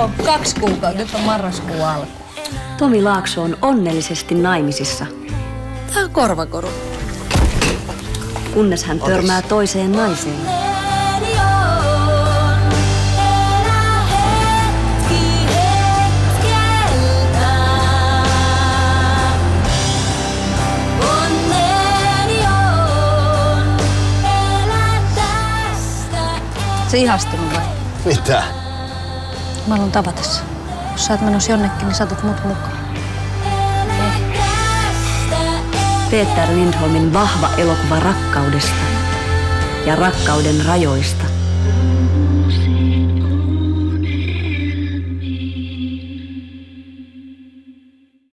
Joo, 2 kuukautta. Nyt on marraskuun alku. Tomi Laakso on onnellisesti naimisissa. Tää on korvakoru. Kunnes hän törmää toiseen naiseen. Sä ihastunut vai? Mitä? Mä haluan tavata sua. Jos sä oot menossa jonnekin, niin satut mut mukaan. Peter Lindholmin vahva elokuva rakkaudesta ja rakkauden rajoista.